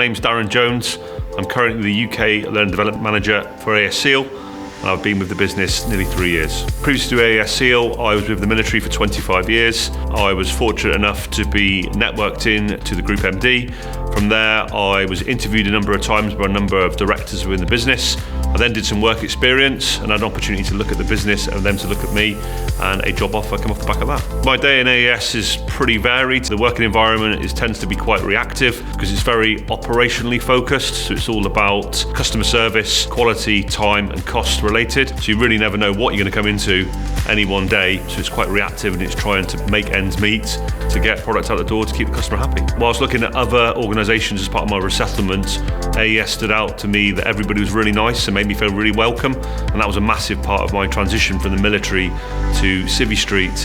name's Darren Jones. I'm currently the UK Learning Development Manager for AESSEAL, and I've been with the business nearly 3 years. Previous to AESSEAL, I was with the military for 25 years. I was fortunate enough to be networked in to the Group MD. From there, I was interviewed a number of times by a number of directors within the business. I then did some work experience and had an opportunity to look at the business and them to look at me, and a job offer came off the back of that. My day in AES is pretty varied. The working environment tends to be quite reactive because it's very operationally focused. So it's all about customer service, quality, time and cost related. So you really never know what you're going to come into any one day. So it's quite reactive and it's trying to make ends meet to get products out the door to keep the customer happy. Whilst looking at other organisations as part of my resettlement, AES stood out to me that everybody was really nice and made me feel really welcome, and that was a massive part of my transition from the military to Civvy Street.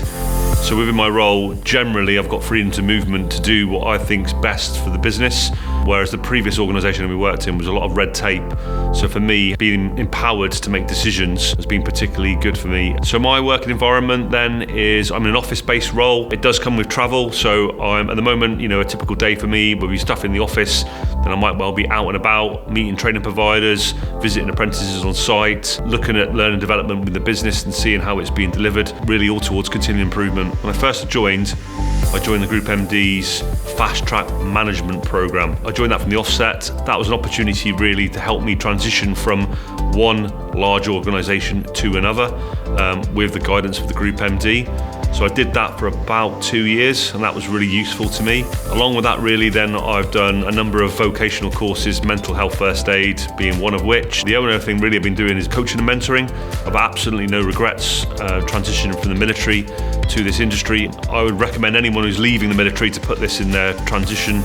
So within my role, generally I've got freedom to movement to do what I think is best for the business, whereas the previous organisation we worked in was a lot of red tape. So for me, being empowered to make decisions has been particularly good for me. So my working environment then is, I'm in an office-based role. It does come with travel, so I'm at the moment, a typical day for me will be stuff in the office, then I might well be out and about, meeting training providers, visiting apprentices on site, looking at learning development with the business and seeing how it's being delivered, really all towards continuing improvement. When I first joined the Group MD's Fast Track Management Programme. I joined that from the offset. That was an opportunity really to help me transition from one large organisation to another with the guidance of the Group MD. So I did that for about 2 years, and that was really useful to me. Along with that, really, then I've done a number of vocational courses, mental health first aid being one of which. The only other thing really I've been doing is coaching and mentoring. I've absolutely no regrets transitioning from the military to this industry. I would recommend anyone who's leaving the military to put this in their transition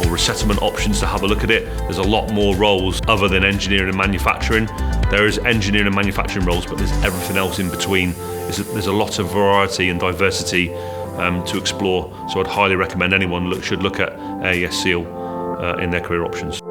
or resettlement options to have a look at it. There's a lot more roles other than engineering and manufacturing. There is engineering and manufacturing roles, but there's everything else in between. There's a lot of variety and diversity to explore. So I'd highly recommend anyone should look at AESSEAL in their career options.